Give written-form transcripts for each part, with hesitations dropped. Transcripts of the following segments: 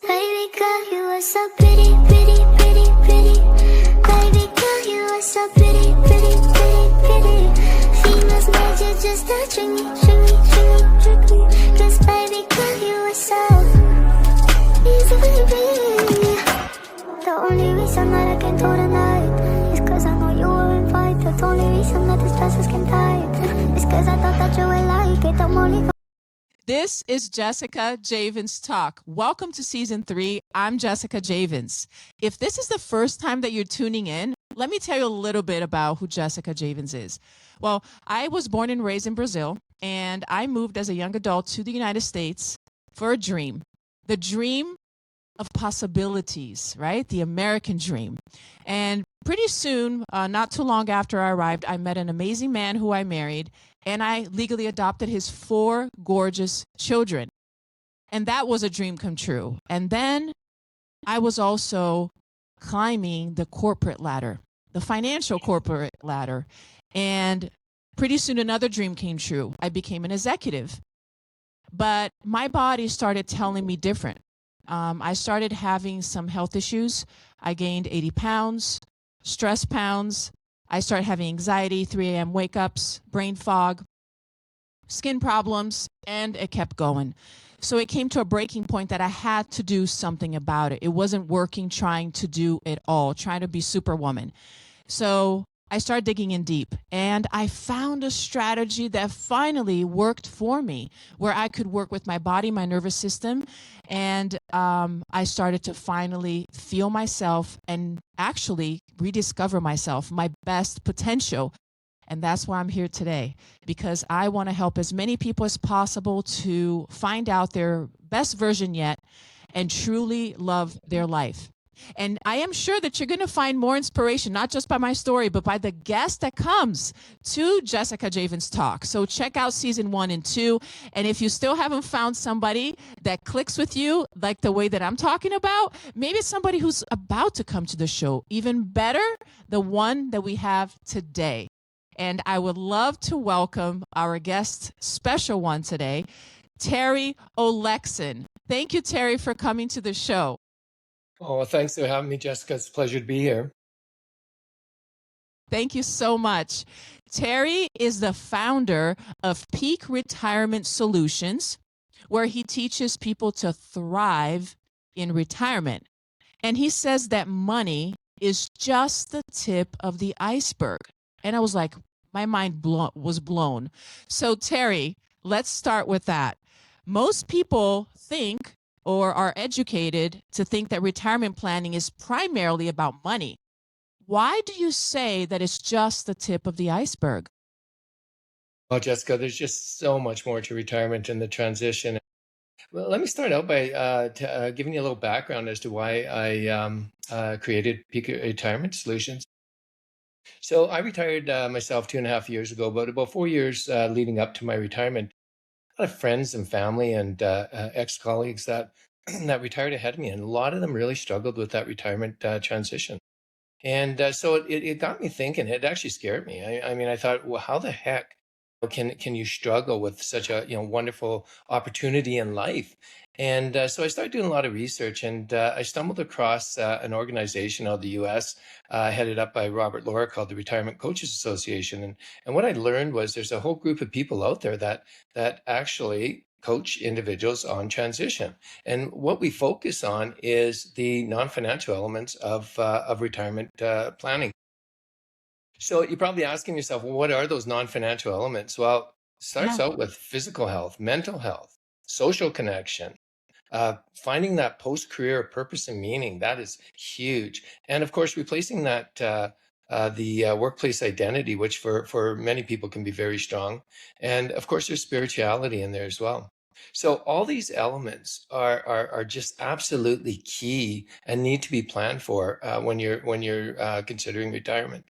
Baby girl, you are so pretty, pretty, pretty, pretty. Baby girl, you are so pretty, pretty, pretty, pretty. Females made you just to trick me, trick me, trick me, trick me. 'Cause baby girl, you are so easy, baby. The only reason that I can do tonight is 'cause I know you were invited. The only reason that this dress is skin tight is 'cause I thought that you would like it. I'm only. This is Jessica Javens Talk. Welcome to Season 3. I'm Jessica Javens. If this is the first time that you're tuning in, let me tell you a little bit about who Jessica Javens is. Well, I was born and raised in Brazil, and I moved as a young adult to the United States for a dream. The dream of possibilities, right? The American dream. And pretty soon, not too long after I arrived, I met an amazing man who I married, and I legally adopted his 4 gorgeous children. And that was a dream come true. And then I was also climbing the corporate ladder, the financial corporate ladder. And pretty soon another dream came true. I became an executive. But my body started telling me different. I started having some health issues. I gained 80 pounds, stress pounds. I started having anxiety, 3 a.m. wake-ups, brain fog, skin problems, and it kept going. So it came to a breaking point that I had to do something about it. It wasn't working trying to do it all, trying to be Superwoman. So I started digging in deep, and I found a strategy that finally worked for me, where I could work with my body, my nervous system, and I started to finally feel myself and actually rediscover myself, my best potential. And that's why I'm here today, because I want to help as many people as possible to find out their best version yet and truly love their life. And I am sure that you're going to find more inspiration, not just by my story, but by the guest that comes to Jessica Javens Talk. So check out Season 1 and 2. And if you still haven't found somebody that clicks with you, like the way that I'm talking about, maybe it's somebody who's about to come to the show. Even better, the one that we have today. And I would love to welcome our guest, special one today, Terry Olexyn. Thank you, Terry, for coming to the show. Oh, thanks for having me, Jessica. It's a pleasure to be here. Thank you so much. Terry is the founder of Peak Retirement Solutions, where he teaches people to thrive in retirement. And he says that money is just the tip of the iceberg. And I was like, my mind was blown. So Terry, let's start with that. Most people think or are educated to think that retirement planning is primarily about money. Why do you say that it's just the tip of the iceberg? Well, Jessica, there's just so much more to retirement and the transition. Well, let me start out by giving you a little background as to why I created Peak Retirement Solutions. So I retired myself 2.5 years ago, but about 4 years leading up to my retirement, a lot of friends and family and ex-colleagues that that retired ahead of me, and a lot of them really struggled with that retirement transition. And so it got me thinking. It actually scared me. I mean, I thought, well, how the heck can you struggle with such a wonderful opportunity in life? And so I started doing a lot of research, and I stumbled across an organization out of the U.S. Headed up by Robert Laura called the Retirement Coaches Association. And what I learned was there's a whole group of people out there that actually coach individuals on transition. And what we focus on is the non-financial elements of retirement planning. So you're probably asking yourself, well, what are those non-financial elements? Well, it starts out with physical health, mental health, social connection, finding that post-career purpose and meaning. That is huge. And of course, replacing that the workplace identity, which for many people can be very strong. And of course, there's spirituality in there as well. So all these elements are just absolutely key and need to be planned for when you're considering retirement.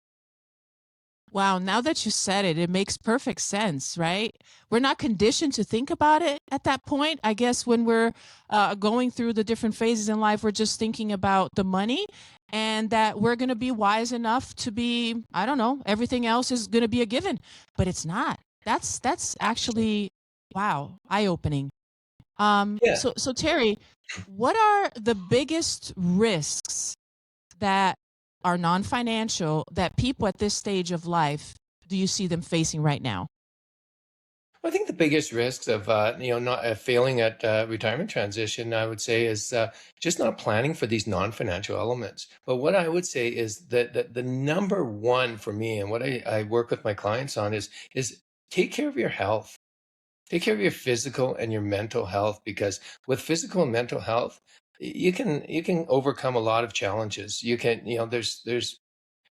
Wow, now that you said it, it makes perfect sense, right? We're not conditioned to think about it at that point. I guess when we're going through the different phases in life, we're just thinking about the money and that we're going to be wise enough to be, I don't know, everything else is going to be a given, but it's not. That's actually, wow, eye-opening. Yeah. So Terry, what are the biggest risks that are non-financial that people at this stage of life do you see them facing right now? I think the biggest risks of not failing at retirement transition, I would say, is just not planning for these non-financial elements. But what I would say is that the number one for me, and what I work with my clients on, is take care of your health. Take care of your physical and your mental health, because with physical and mental health, you can overcome a lot of challenges. You can, there's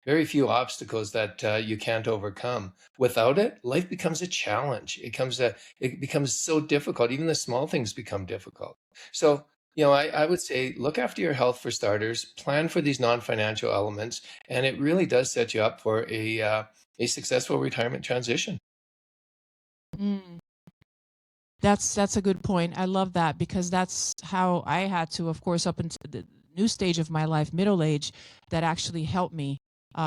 very few obstacles that you can't overcome. Without it, life becomes a challenge. It becomes so difficult. Even the small things become difficult. So, I would say look after your health for starters, plan for these non-financial elements, and it really does set you up for a successful retirement transition. Mm, that's a good point. I love that because that's how I had to, of course, up until the new stage of my life, middle age, that actually helped me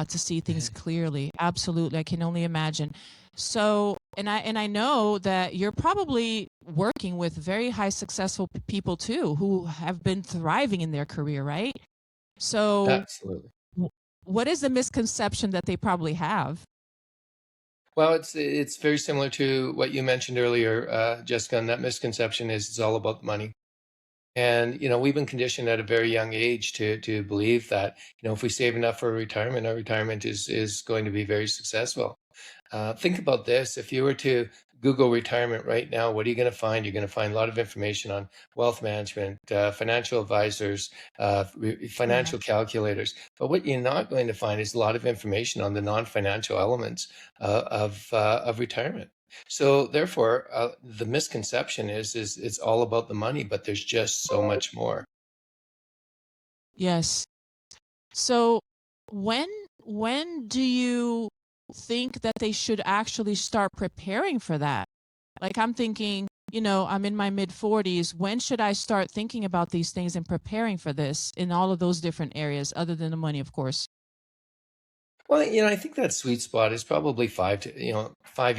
to see things clearly. Absolutely, I can only imagine. So, and I know that you're probably working with very high successful people too, who have been thriving in their career, right? So, Absolutely. w- what is the misconception that they probably have? Well, it's very similar to what you mentioned earlier, Jessica. And that misconception is it's all about money. And we've been conditioned at a very young age to believe that if we save enough for retirement, our retirement is going to be very successful. Think about this. If you were to Google retirement right now, what are you going to find? You're going to find a lot of information on wealth management, financial advisors, Yeah. financial calculators. But what you're not going to find is a lot of information on the non-financial elements of retirement. So therefore, the misconception is it's all about the money, but there's just so much more. Yes. So when when do you think that they should actually start preparing for that? Like I'm thinking, I'm in my mid 40s. When should I start thinking about these things and preparing for this in all of those different areas other than the money, of course? Well, I think that sweet spot is probably 5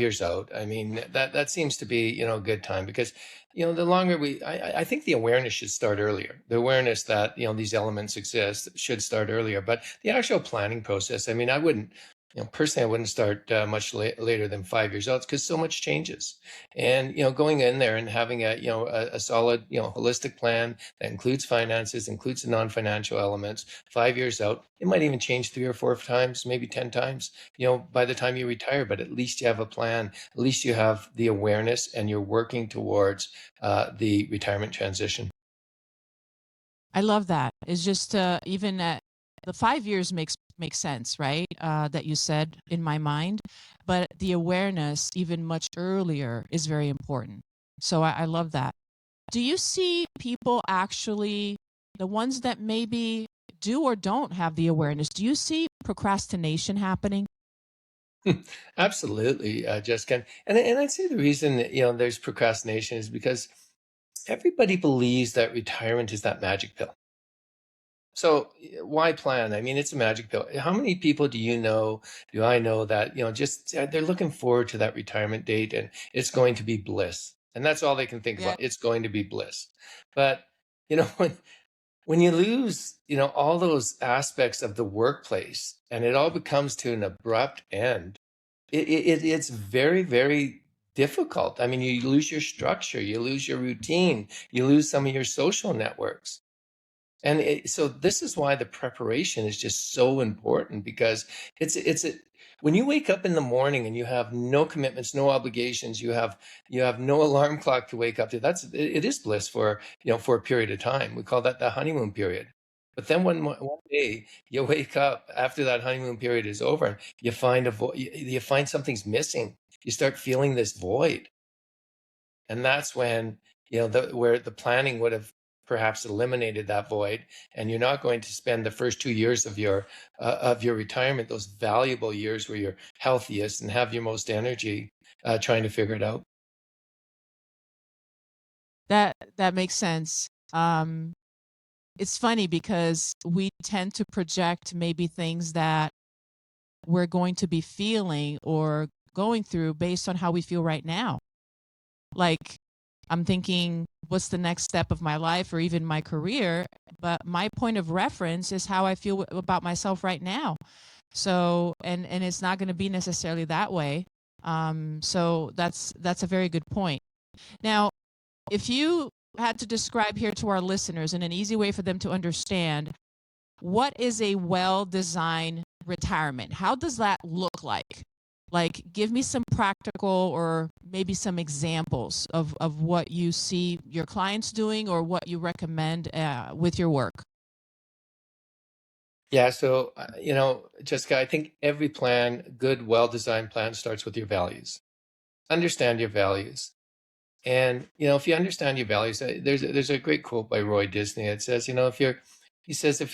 years out. I mean, that seems to be, a good time, because, the longer I think the awareness should start earlier. The awareness that, these elements exist should start earlier, but the actual planning process, I mean, I wouldn't, personally, I wouldn't start much later than 5 years out, because so much changes. And, going in there and having a solid, holistic plan that includes finances, includes the non-financial elements, 5 years out, it might even change 3 or 4 times, maybe 10 times, by the time you retire, but at least you have a plan. At least you have the awareness and you're working towards the retirement transition. I love that. It's just even at the 5 years makes sense, right? That you said in my mind, but the awareness even much earlier is very important. So I love that. Do you see people actually, the ones that maybe do or don't have the awareness, do you see procrastination happening? Absolutely, Jessica. And I'd say the reason that, there's procrastination is because everybody believes that retirement is that magic pill. So why plan? I mean, it's a magic pill. How many people do I know that, just they're looking forward to that retirement date, and it's going to be bliss. And that's all they can think Yeah. about. It's going to be bliss. But, when you lose, all those aspects of the workplace, and it all becomes to an abrupt end, it's very, very difficult. I mean, you lose your structure, you lose your routine, you lose some of your social networks. And so this is why the preparation is just so important, because when you wake up in the morning and you have no commitments, no obligations, you have no alarm clock to wake up to. It is bliss for a period of time. We call that the honeymoon period. But then one day you wake up after that honeymoon period is over, and you find something's missing. You start feeling this void, and that's when, where the planning would have perhaps eliminated that void, and you're not going to spend the first 2 years of your retirement, those valuable years where you're healthiest and have your most energy, trying to figure it out. That makes sense. It's funny because we tend to project maybe things that we're going to be feeling or going through based on how we feel right now. Like I'm thinking, what's the next step of my life or even my career? But my point of reference is how I feel about myself right now. So, and it's not going to be necessarily that way. So that's a very good point. Now, if you had to describe here to our listeners in an easy way for them to understand, what is a well-designed retirement? How does that look like? Like, give me some practical or maybe some examples of what you see your clients doing or what you recommend with your work. Yeah, so Jessica, I think every plan, good, well-designed plan, starts with your values. Understand your values. And if you understand your values, there's a great quote by Roy Disney. It says, if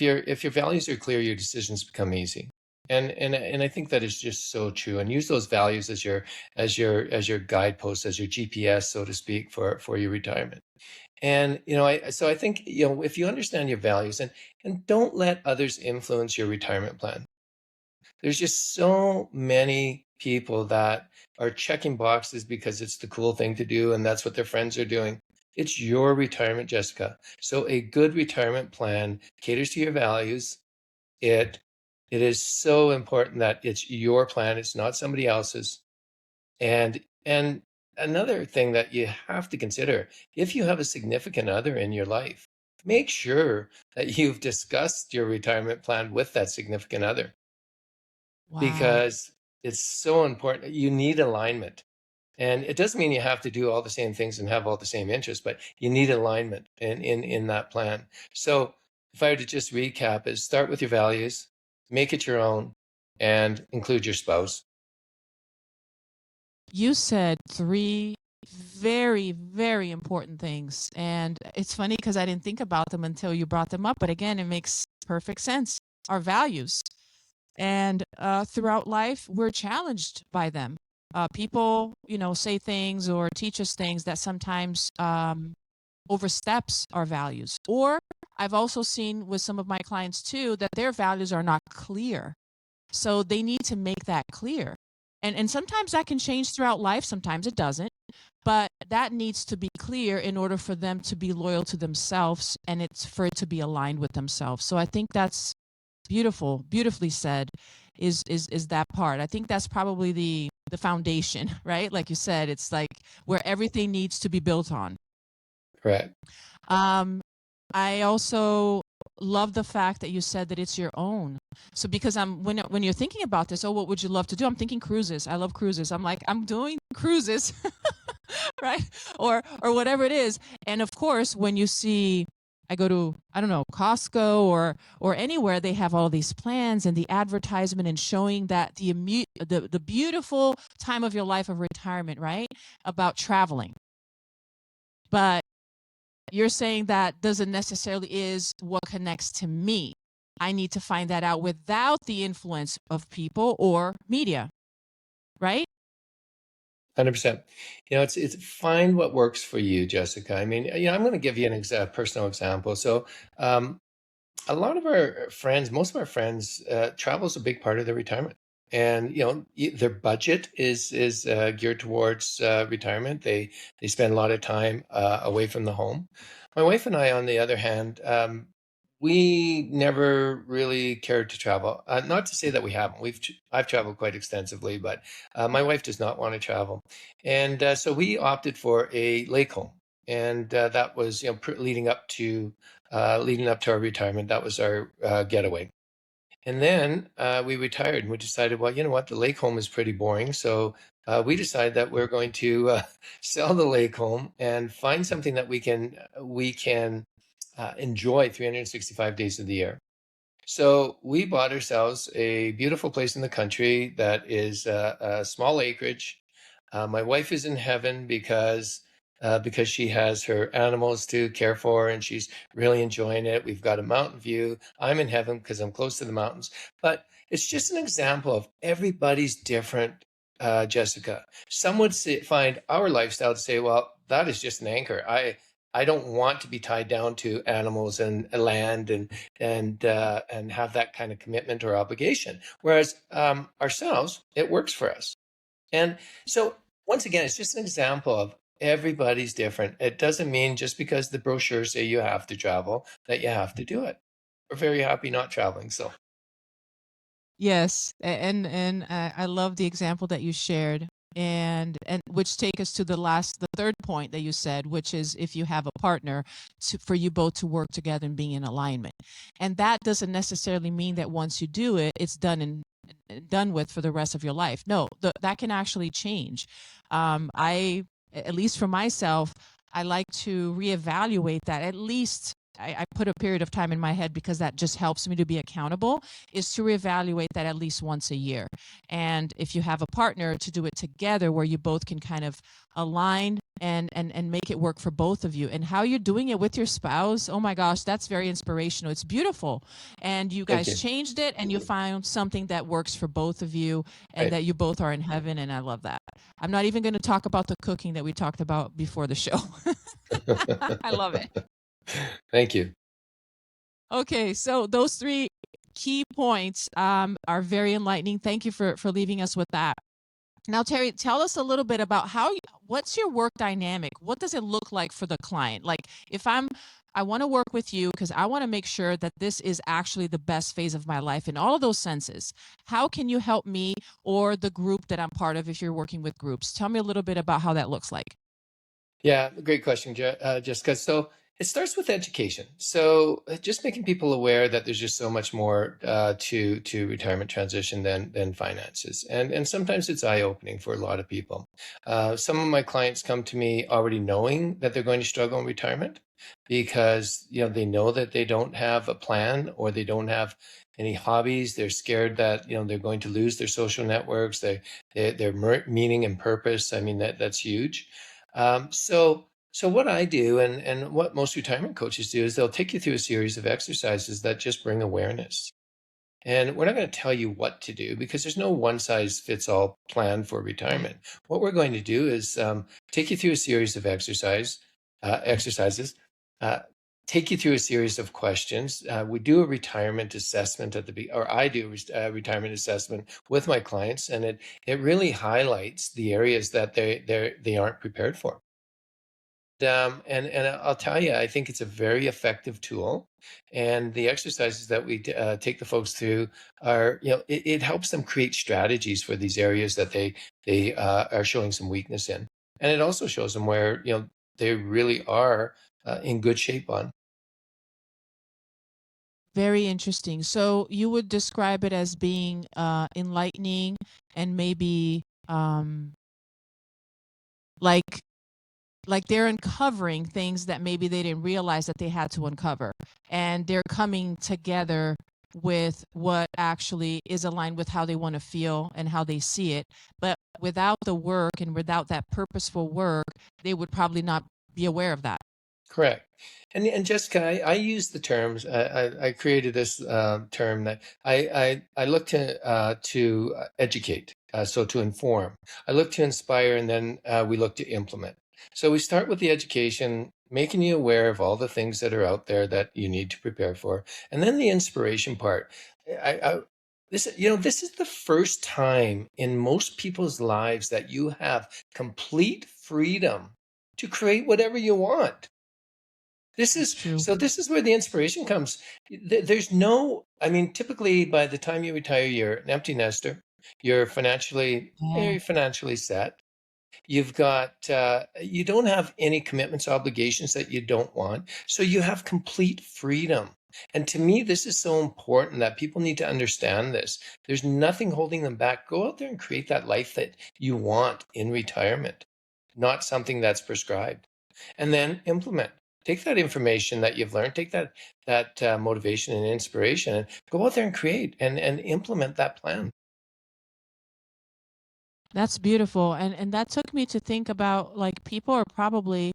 your values are clear, your decisions become easy. And I think that is just so true. And use those values as your guidepost, as your GPS, so to speak, for your retirement. And I think if you understand your values and don't let others influence your retirement plan. There's just so many people that are checking boxes because it's the cool thing to do and that's what their friends are doing. It's your retirement, Jessica. So a good retirement plan caters to your values. It is so important that it's your plan, it's not somebody else's. And another thing that you have to consider, if you have a significant other in your life, make sure that you've discussed your retirement plan with that significant other, Wow. because it's so important. You need alignment. And it doesn't mean you have to do all the same things and have all the same interests, but you need alignment in that plan. So if I were to just recap, is start with your values, make it your own, and include your spouse. You said three very, very important things. And it's funny because I didn't think about them until you brought them up. But again, it makes perfect sense. Our values. And throughout life, we're challenged by them. People, say things or teach us things that sometimes oversteps our values. Or I've also seen with some of my clients too that their values are not clear. So they need to make that clear. And sometimes that can change throughout life, sometimes it doesn't. But that needs to be clear in order for them to be loyal to themselves and it's for it to be aligned with themselves. So I think that's beautifully said is that part. I think that's probably the foundation, right? Like you said, it's like where everything needs to be built on. Correct. Um, I also love the fact that you said that it's your own. So because when you're thinking about this, oh, what would you love to do? I'm thinking cruises. I love cruises. I'm like, I'm doing cruises, right? Or whatever it is. And of course, when you see I go to, I don't know, Costco or anywhere, they have all these plans and the advertisement and showing that the beautiful time of your life of retirement, right? About traveling. But you're saying that doesn't necessarily is what connects to me. I need to find that out without the influence of people or media, right? 100%. It's find what works for you, Jessica. I mean, I'm going to give you an personal example. So, a lot of our friends, most of our friends, travel is a big part of their retirement, and their budget is geared towards retirement. They spend a lot of time away from the home. My wife and I, on the other hand, we never really cared to travel. Not to say that we haven't. I've traveled quite extensively, but my wife does not want to travel, and so we opted for a lake home, and that was leading up to our retirement. That was our getaway. And then we retired and we decided, well, you know what? The lake home is pretty boring. So we decided that we're going to sell the lake home and find something that we can enjoy 365 days of the year. So we bought ourselves a beautiful place in the country that is a small acreage. My wife is in heaven because she has her animals to care for and she's really enjoying it. We've got a mountain view. I'm in heaven because I'm close to the mountains. But it's just an example of everybody's different, Jessica. Some would find our lifestyle to say, well, that is just an anchor. I don't want to be tied down to animals and land and have that kind of commitment or obligation. Whereas ourselves, it works for us. And so once again, it's just an example of Everybody's different. It doesn't mean just because the brochures say you have to travel that you have to do it. We're very happy not traveling. So Yes, I love the example that you shared, and which take us to the third point that you said, which is if you have a partner, for you both to work together and being in alignment, and that doesn't necessarily mean that once you do it, it's done with for the rest of your life. No, that can actually change. I, at least for myself, I like to reevaluate that at least. I put a period of time in my head because that just helps me to be accountable, is to reevaluate that at least once a year. And if you have a partner, to do it together where you both can kind of align and make it work for both of you. And how you're doing it with your spouse, oh my gosh, that's very inspirational. It's beautiful. And you thank guys you. changed it and you found something that works for both of you and Right. that you both are in heaven. And I love that. I'm not even going to talk about the cooking that we talked about before the show. I love it. Thank you. Okay, so those three key points are very enlightening. Thank you for leaving us with that. Now, Terry, tell us a little bit about what's your work dynamic? What does it look like for the client? Like, if I want to work with you because I want to make sure that this is actually the best phase of my life in all of those senses. How can you help me or the group that I'm part of if you're working with groups? Tell me a little bit about how that looks like. Yeah, great question, Jessica. So it starts with education. So just making people aware that there's just so much more to retirement transition than finances, and sometimes it's eye opening for a lot of people. Some of my clients come to me already knowing that they're going to struggle in retirement because they know that they don't have a plan or they don't have any hobbies. They're scared that they're going to lose their social networks, their meaning and purpose. I mean that's huge. So what I do and what most retirement coaches do is they'll take you through a series of exercises that just bring awareness. And we're not going to tell you what to do because there's no one size fits all plan for Right. retirement. What we're going to do is take you through a series of exercises, uh, take you through a series of questions. We do a retirement assessment or I do a retirement assessment with my clients, and it really highlights the areas that they aren't prepared for. And I'll tell you, I think it's a very effective tool. And the exercises that we take the folks through are, it helps them create strategies for these areas that they are showing some weakness in, and it also shows them where they really are in good shape on. Very interesting. So you would describe it as being enlightening and maybe like they're uncovering things that maybe they didn't realize that they had to uncover, and they're coming together with what actually is aligned with how they want to feel and how they see it. But without the work and without that purposeful work, they would probably not be aware of that. Correct. And Jessica, I use the terms. I created this term that I look to educate, so to inform. I look to inspire, and then we look to implement. So we start with the education, making you aware of all the things that are out there that you need to prepare for, and then the inspiration part. This is the first time in most people's lives that you have complete freedom to create whatever you want. This That's is true. so this is where the inspiration comes. There's no, I mean, typically by the time you retire, you're an empty nester. You're financially Yeah. very financially set. You don't have any commitments, obligations that you don't want. So you have complete freedom. And to me, this is so important that people need to understand this. There's nothing holding them back. Go out there and create that life that you want in retirement, not something that's prescribed. And then implement. Take that information that you've learned, take that motivation and inspiration, and go out there and create and implement that plan. That's beautiful. And that took me to think about, like, people are probably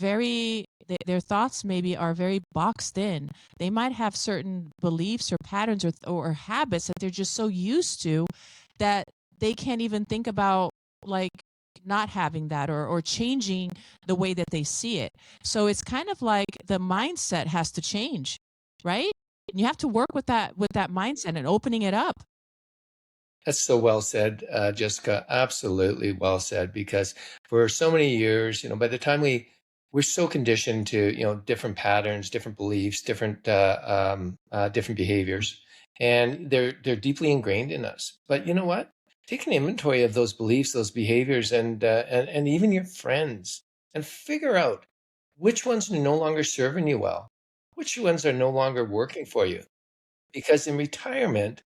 their thoughts maybe are very boxed in. They might have certain beliefs or patterns or habits that they're just so used to that they can't even think about, like, not having that or changing the way that they see it. So it's kind of like the mindset has to change, right? And you have to work with that mindset and opening it up. That's so well said, Jessica. Absolutely well said. Because for so many years, by the time we're so conditioned to, different patterns, different beliefs, different behaviors, and they're deeply ingrained in us. But you know what? Take an inventory of those beliefs, those behaviors, and even your friends, and figure out which ones are no longer serving you well, which ones are no longer working for you. Because in retirement,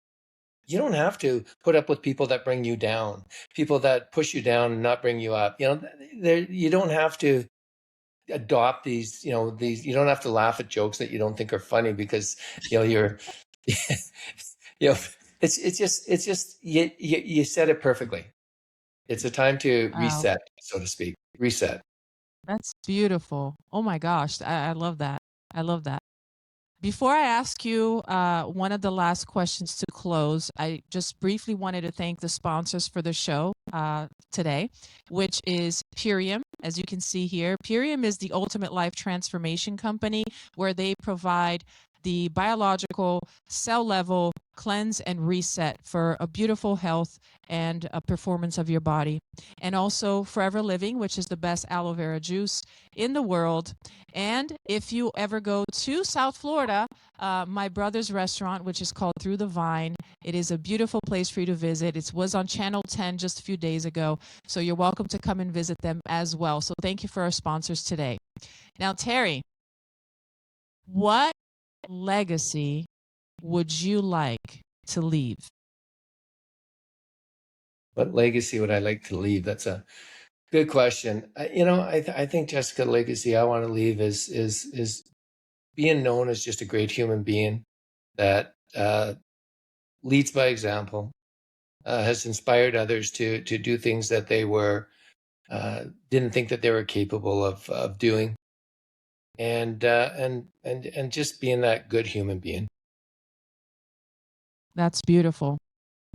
you don't have to put up with people that bring you down, people that push you down and not bring you up. You don't have to adopt these, you don't have to laugh at jokes that you don't think are funny because, you're, you know, it's just, you said it perfectly. It's a time to Wow, reset, so to speak, reset. that's beautiful. Oh my gosh, I love that. I love that. Before I ask you one of the last questions to close, I just briefly wanted to thank the sponsors for the show today, which is Purium. As you can see here, Purium is the ultimate life transformation company where they provide the biological cell level cleanse and reset for a beautiful health and a performance of your body. And also Forever Living, which is the best aloe vera juice in the world. And if you ever go to South Florida, my brother's restaurant, which is called Through the Vine, it is a beautiful place for you to visit. It was on Channel 10 just a few days ago, so you're welcome to come and visit them as well. So thank you for our sponsors today. Now, Terry, what legacy would you like to leave? What legacy would I like to leave? That's a good question. I think, Jessica, legacy I want to leave is being known as just a great human being that leads by example, has inspired others to do things that they were didn't think that they were capable of doing, and just being that good human being. That's beautiful.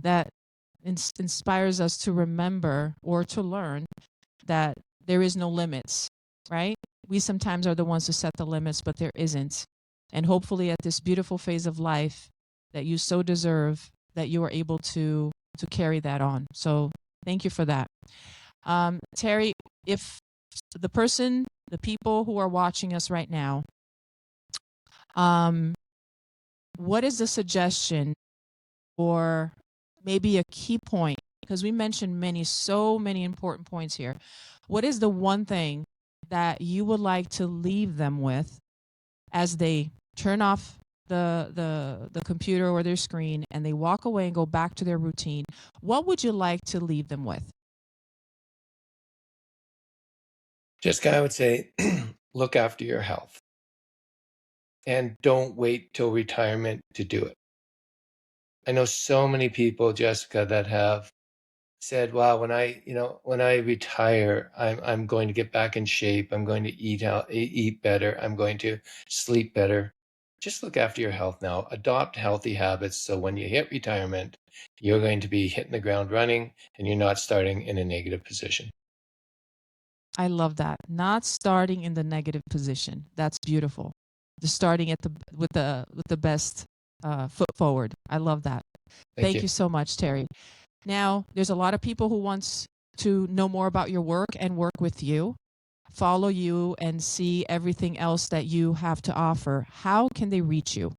That inspires us to remember or to learn that there is no limits, right? We sometimes are the ones who set the limits, but there isn't. And hopefully at this beautiful phase of life that you so deserve, that you are able to carry that on. So thank you for that. Terry, if the people who are watching us right now, what is the suggestion or maybe a key point? Because we mentioned so many important points here. What is the one thing that you would like to leave them with as they turn off the computer or their screen and they walk away and go back to their routine? What would you like to leave them with? Jessica, I would say look after your health and don't wait till retirement to do it. I know so many people, Jessica, that have said, "Wow, when I retire, I'm going to get back in shape. I'm going to eat better. I'm going to sleep better." Just look after your health now. Adopt healthy habits so when you hit retirement, you're going to be hitting the ground running and you're not starting in a negative position. I love that. Not starting in the negative position. That's beautiful. The starting at the best foot forward. I love that. Thank Thank you. you so much, Terry. Now, there's a lot of people who wants to know more about your work and work with you, follow you, and see everything else that you have to offer. How can they reach you?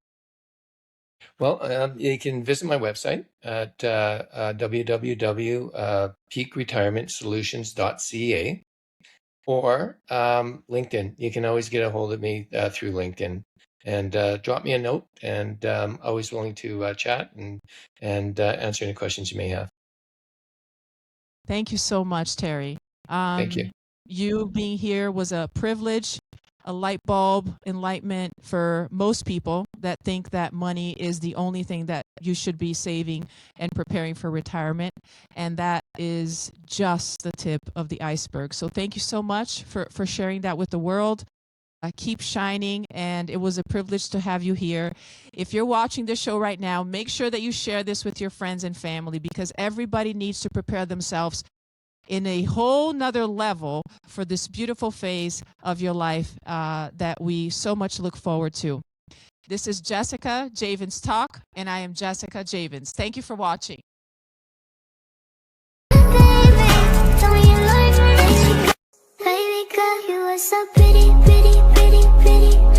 Well, you can visit my website at www.peakretirementsolutions.ca or LinkedIn. You can always get a hold of me through LinkedIn and drop me a note, and always willing to chat and answer any questions you may have. Thank you so much, Terry. Thank you. You being here was a privilege, a light bulb enlightenment for most people that think that money is the only thing that you should be saving and preparing for retirement. And that is just the tip of the iceberg. So thank you so much for sharing that with the world. Keep shining, and it was a privilege to have you here. If you're watching this show right now, make sure that you share this with your friends and family, because everybody needs to prepare themselves in a whole nother level for this beautiful phase of your life that we so much look forward to. This is Jessica Javens Talk, and I am Jessica Javens. Thank you for watching. so pretty, pretty, pretty, pretty.